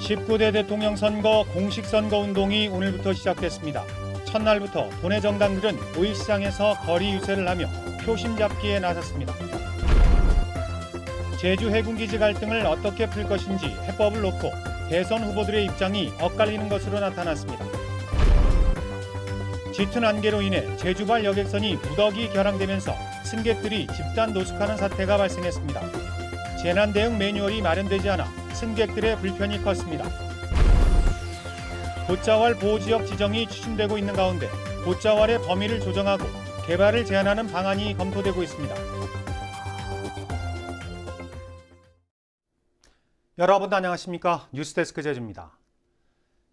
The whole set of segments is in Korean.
제19대 대통령 선거 공식 선거 운동이 오늘부터 시작됐습니다. 첫날부터 도내 정당들은 5일 시장에서 거리 유세를 하며 표심 잡기에 나섰습니다. 제주 해군기지 갈등을 어떻게 풀 것인지 해법을 놓고 대선 후보들의 입장이 엇갈리는 것으로 나타났습니다. 짙은 안개로 인해 제주발 여객선이 무더기 결항되면서 승객들이 집단 노숙하는 사태가 발생했습니다. 재난 대응 매뉴얼이 마련되지 않아 승객들의 불편이 컸습니다. 곶자왈 보호지역 지정이 추진되고 있는 가운데 곶자왈의 범위를 조정하고 개발을 제한하는 방안이 검토되고 있습니다. 여러분 안녕하십니까? 뉴스데스크 제주입니다.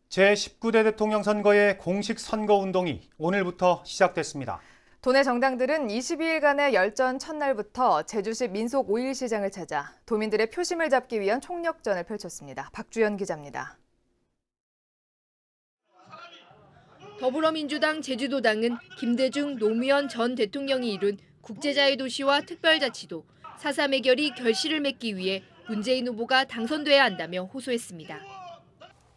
제19대 대통령 선거의 공식 선거 운동이 오늘부터 시작됐습니다. 도내 정당들은 22일간의 열전 첫날부터 제주시 민속 5일 시장을 찾아 도민들의 표심을 잡기 위한 총력전을 펼쳤습니다. 박주연 기자입니다. 더불어민주당 제주도당은 김대중 노무현 전 대통령이 이룬 국제자유도시와 특별자치도 4.3 해결이 결실을 맺기 위해 문재인 후보가 당선돼야 한다며 호소했습니다.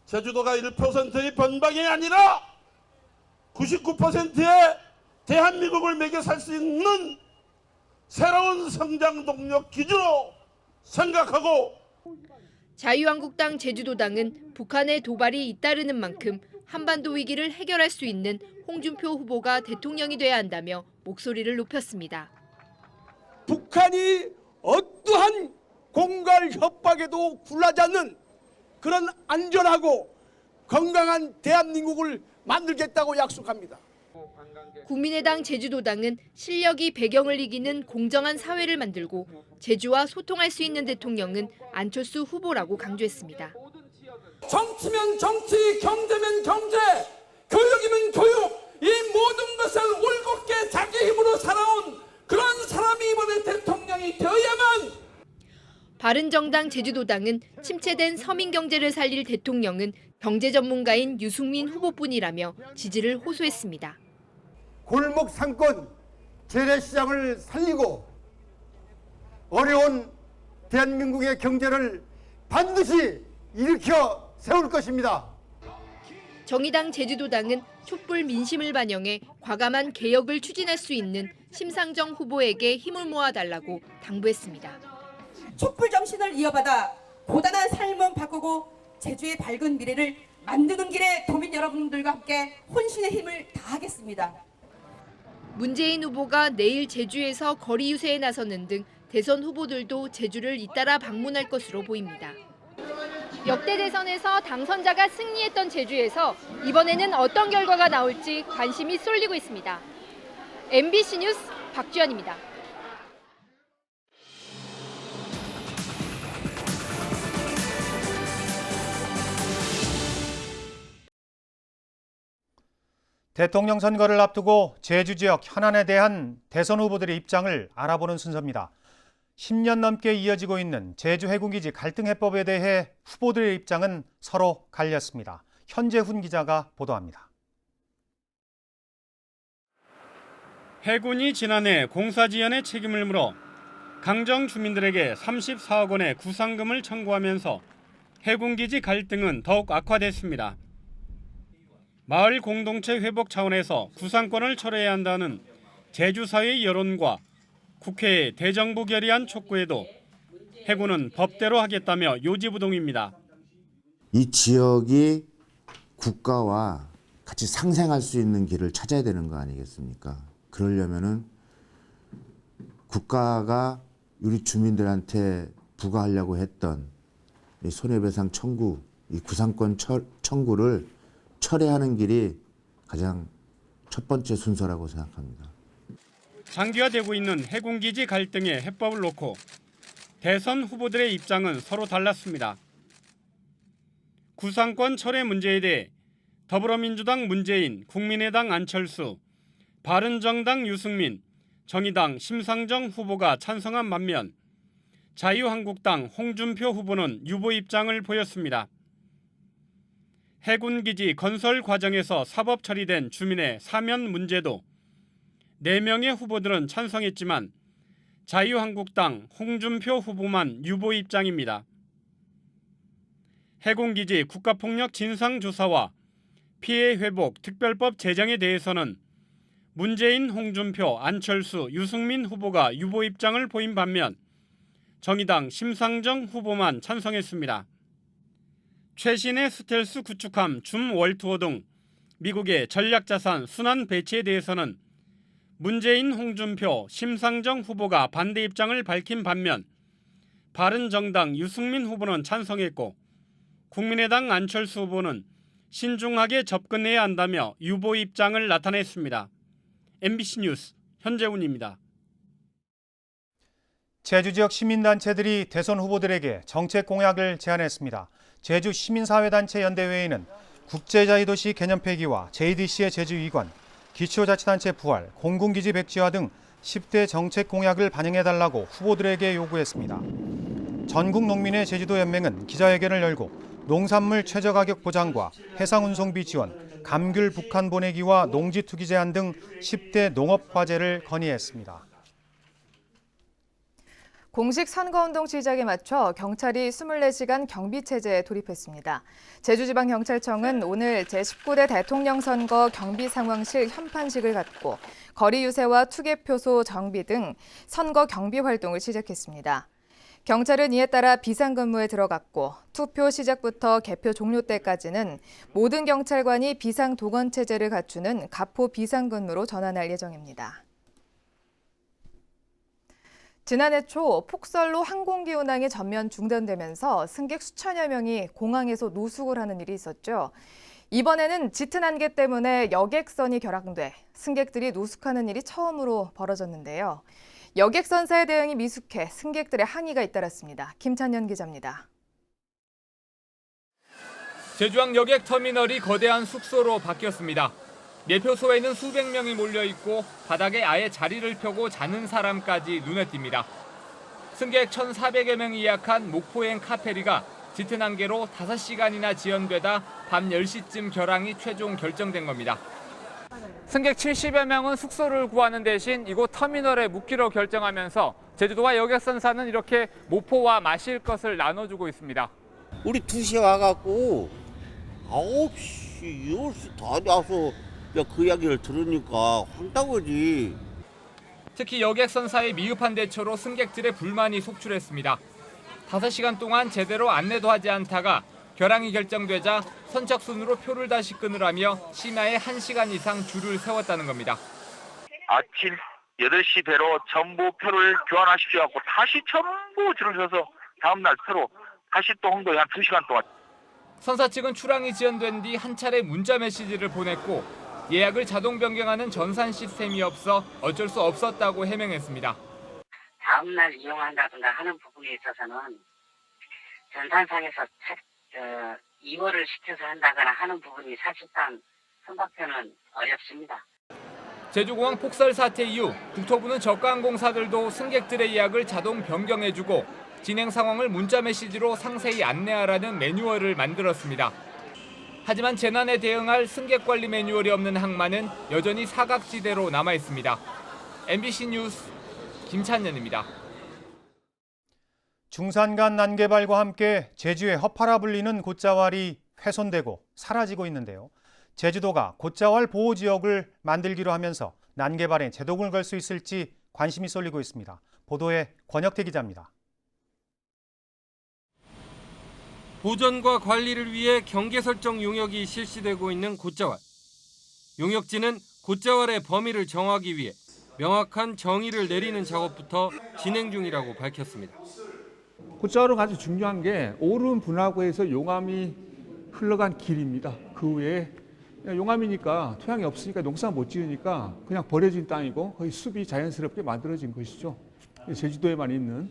제주도가 1%의 변방이 아니라 99%의 대한민국을 매겨 살 수 있는 새로운 성장 동력 기준으로 생각하고, 자유한국당 제주도당은 북한의 도발이 잇따르는 만큼 한반도 위기를 해결할 수 있는 홍준표 후보가 대통령이 돼야 한다며 목소리를 높였습니다. 북한이 어떠한 공갈 협박에도 굴하지 않는 그런 안전하고 건강한 대한민국을 만들겠다고 약속합니다. 국민의당 제주도당은 실력이 배경을 이기는 공정한 사회를 만들고 제주와 소통할 수 있는 대통령은 안철수 후보라고 강조했습니다. 정치면 정치, 경제면 경제, 교육이면 교육, 이 모든 것을 올곧게 자기 힘으로 살아온 그런 사람이 이번에 대통령이 되어야만. 바른정당 제주도당은 침체된 서민 경제를 살릴 대통령은 경제 전문가인 유승민 후보뿐이라며 지지를 호소했습니다. 골목 상권 재래시장을 살리고 어려운 대한민국의 경제를 반드시 일으켜 세울 것입니다. 정의당 제주도당은 촛불 민심을 반영해 과감한 개혁을 추진할 수 있는 심상정 후보에게 힘을 모아달라고 당부했습니다. 촛불 정신을 이어받아 고단한 삶을 바꾸고 제주의 밝은 미래를 만드는 길에 도민 여러분들과 함께 혼신의 힘을 다하겠습니다. 문재인 후보가 내일 제주에서 거리 유세에 나서는 등 대선 후보들도 제주를 잇따라 방문할 것으로 보입니다. 역대 대선에서 당선자가 승리했던 제주에서 이번에는 어떤 결과가 나올지 관심이 쏠리고 있습니다. MBC 뉴스 박주연입니다. 대통령 선거를 앞두고 제주 지역 현안에 대한 대선 후보들의 입장을 알아보는 순서입니다. 10년 넘게 이어지고 있는 제주 해군기지 갈등 해법에 대해 후보들의 입장은 서로 갈렸습니다. 현재훈 기자가 보도합니다. 해군이 지난해 공사지연의 책임을 물어 강정 주민들에게 34억 원의 구상금을 청구하면서 해군기지 갈등은 더욱 악화됐습니다. 마을 공동체 회복 차원에서 구상권을 철회해야 한다는 제주사회의 여론과 국회에 대정부 결의안 촉구에도 해군은 법대로 하겠다며 요지부동입니다. 이 지역이 국가와 같이 상생할 수 있는 길을 찾아야 되는 거 아니겠습니까? 그러려면은 국가가 우리 주민들한테 부과하려고 했던 이 손해배상 청구, 이 구상권 청구를 철회하는 길이 가장 첫 번째 순서라고 생각합니다. 장기화되고 있는 해군기지 갈등의 해법을 놓고 대선 후보들의 입장은 서로 달랐습니다. 구상권 철회 문제에 대해 더불어민주당 문재인, 국민의당 안철수, 바른정당 유승민, 정의당 심상정 후보가 찬성한 반면 자유한국당 홍준표 후보는 유보 입장을 보였습니다. 해군기지 건설 과정에서 사법 처리된 주민의 사면 문제도 4명의 후보들은 찬성했지만 자유한국당 홍준표 후보만 유보 입장입니다. 해군기지 국가폭력 진상조사와 피해회복 특별법 제정에 대해서는 문재인, 홍준표, 안철수, 유승민 후보가 유보 입장을 보인 반면 정의당 심상정 후보만 찬성했습니다. 최신의 스텔스 구축함 줌 월투호 등 미국의 전략자산 순환 배치에 대해서는 문재인, 홍준표, 심상정 후보가 반대 입장을 밝힌 반면 바른정당 유승민 후보는 찬성했고 국민의당 안철수 후보는 신중하게 접근해야 한다며 유보 입장을 나타냈습니다. MBC 뉴스 현재훈입니다. 제주 지역 시민단체들이 대선 후보들에게 정책 공약을 제안했습니다. 제주 시민사회단체 연대회의는 국제자유도시 개념 폐기와 JDC의 제주 이관, 기초자치단체 부활, 공군기지 백지화 등 10대 정책 공약을 반영해달라고 후보들에게 요구했습니다. 전국농민의 제주도연맹은 기자회견을 열고 농산물 최저가격 보장과 해상운송비 지원, 감귤 북한 보내기와 농지투기 제한 등 10대 농업과제를 건의했습니다. 공식 선거운동 시작에 맞춰 경찰이 24시간 경비체제에 돌입했습니다. 제주지방경찰청은 오늘 제19대 대통령 선거 경비상황실 현판식을 갖고 거리 유세와 투개표소 정비 등 선거 경비 활동을 시작했습니다. 경찰은 이에 따라 비상근무에 들어갔고 투표 시작부터 개표 종료 때까지는 모든 경찰관이 비상도건체제를 갖추는 가포 비상근무로 전환할 예정입니다. 지난해 초 폭설로 항공기 운항이 전면 중단되면서 승객 수천여 명이 공항에서 노숙을 하는 일이 있었죠. 이번에는 짙은 안개 때문에 여객선이 결항돼 승객들이 노숙하는 일이 처음으로 벌어졌는데요. 여객선사의 대응이 미숙해 승객들의 항의가 잇따랐습니다. 김찬현 기자입니다. 제주항 여객터미널이 거대한 숙소로 바뀌었습니다. 매표소에는 수백 명이 몰려 있고 바닥에 아예 자리를 펴고 자는 사람까지 눈에 띕니다. 승객 1,400여 명이 예약한 목포행 카페리가 짙은 안개로 5시간이나 지연되다 밤 10시쯤 결항이 최종 결정된 겁니다. 승객 70여 명은 숙소를 구하는 대신 이곳 터미널에 묵기로 결정하면서 제주도와 여객선사는 이렇게 모포와 마실 것을 나눠주고 있습니다. 우리 2시에 와갖고 9시, 10시 다 와서 그 이야기를 들으니까 황당하지. 특히 여객선사의 미흡한 대처로 승객들의 불만이 속출했습니다. 5시간 동안 제대로 안내도 하지 않다가 결항이 결정되자 선착순으로 표를 다시 끊으라며 심야에 1시간 이상 줄을 세웠다는 겁니다. 아침 8시 배로 전부 표를 교환하십시오 하고 다시 전부 줄을 서서 다음날 표로 다시 또 홍보에 한 2시간 동안. 선사 측은 출항이 지연된 뒤 한 차례 문자 메시지를 보냈고 예약을 자동 변경하는 전산 시스템이 없어 어쩔 수 없었다고 해명했습니다. 다음날 이용한다든가 하는 부분에 있어서는 전산상에서 이월을 시켜서 한다거나 하는 부분이 사실상 선박표는 어렵습니다. 제주공항 폭설 사태 이후 국토부는 저가항공사들도 승객들의 예약을 자동 변경해주고 진행 상황을 문자 메시지로 상세히 안내하라는 매뉴얼을 만들었습니다. 하지만 재난에 대응할 승객 관리 매뉴얼이 없는 항만은 여전히 사각지대로 남아 있습니다. MBC 뉴스 김찬현입니다. 중산간 난개발과 함께 제주의 허파라 불리는 곶자왈이 훼손되고 사라지고 있는데요. 제주도가 곶자왈 보호지역을 만들기로 하면서 난개발에 제동을 걸 수 있을지 관심이 쏠리고 있습니다. 보도에 권혁태 기자입니다. 보전과 관리를 위해 경계 설정 용역이 실시되고 있는 곶자왈. 용역지는 곶자왈의 범위를 정하기 위해 명확한 정의를 내리는 작업부터 진행 중이라고 밝혔습니다. 곶자왈은 아주 중요한 게 오름 분화구에서 용암이 흘러간 길입니다. 그 외에 용암이니까 토양이 없으니까 농사 못 지으니까 그냥 버려진 땅이고 거의 숲이 자연스럽게 만들어진 것이죠. 제주도에만 있는.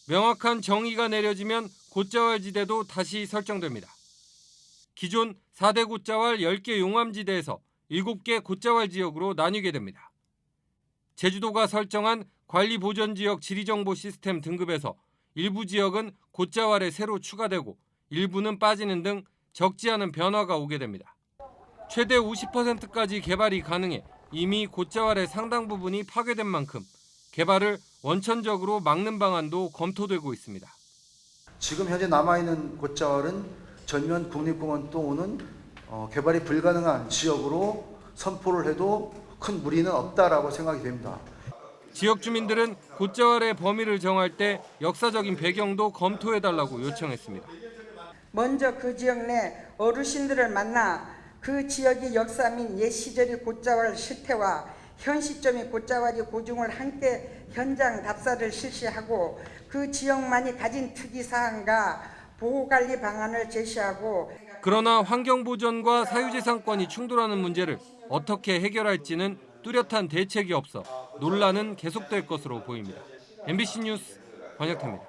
명확한 정의가 내려지면 곶자왈 지대도 다시 설정됩니다. 기존 4대 곶자왈 10개 용암지대에서 7개 곶자왈 지역으로 나뉘게 됩니다. 제주도가 설정한 관리보전지역 지리정보 시스템 등급에서 일부 지역은 곶자왈에 새로 추가되고 일부는 빠지는 등 적지 않은 변화가 오게 됩니다. 최대 50%까지 개발이 가능해 이미 곶자왈의 상당 부분이 파괴된 만큼 개발을 원천적으로 막는 방안도 검토되고 있습니다. 지금 현재 남아있는 곶자왈은 전면 국립공원 또는 개발이 불가능한 지역으로 선포를 해도 큰 무리는 없다라고 생각이 됩니다. 지역 주민들은 곶자왈의 범위를 정할 때 역사적인 배경도 검토해달라고 요청했습니다. 먼저 그 지역 내 어르신들을 만나 그 지역의 역사 및 옛 시절의 곶자왈 실태와 현 시점의 곶자왈의 고증을 함께 현장 답사를 실시하고 그 지역만이 가진 특이사항과 보호관리 방안을 제시하고 그러나 환경보전과 사유재산권이 충돌하는 문제를 어떻게 해결할지는 뚜렷한 대책이 없어 논란은 계속될 것으로 보입니다. MBC 뉴스 권혁태입니다.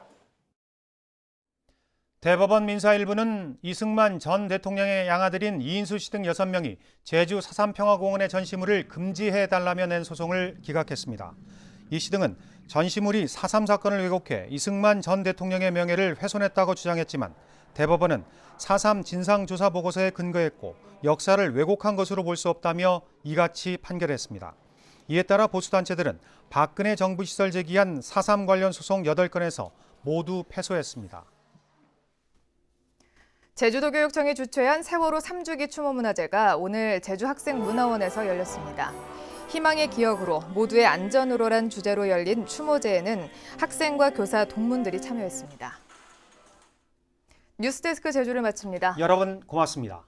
대법원 민사 1부는 이승만 전 대통령의 양아들인 이인수 씨 등 6명이 제주 4.3 평화공원의 전시물을 금지해달라며 낸 소송을 기각했습니다. 이 씨 등은 전시물이 4.3 사건을 왜곡해 이승만 전 대통령의 명예를 훼손했다고 주장했지만 대법원은 4.3 진상조사보고서에 근거했고 역사를 왜곡한 것으로 볼 수 없다며 이같이 판결했습니다. 이에 따라 보수단체들은 박근혜 정부 시절 제기한 4.3 관련 소송 8건에서 모두 패소했습니다. 제주도교육청이 주최한 세월호 3주기 추모문화제가 오늘 제주학생문화원에서 열렸습니다. 희망의 기억으로 모두의 안전으로란 주제로 열린 추모제에는 학생과 교사, 동문들이 참여했습니다. 뉴스데스크 제주를 마칩니다. 여러분 고맙습니다.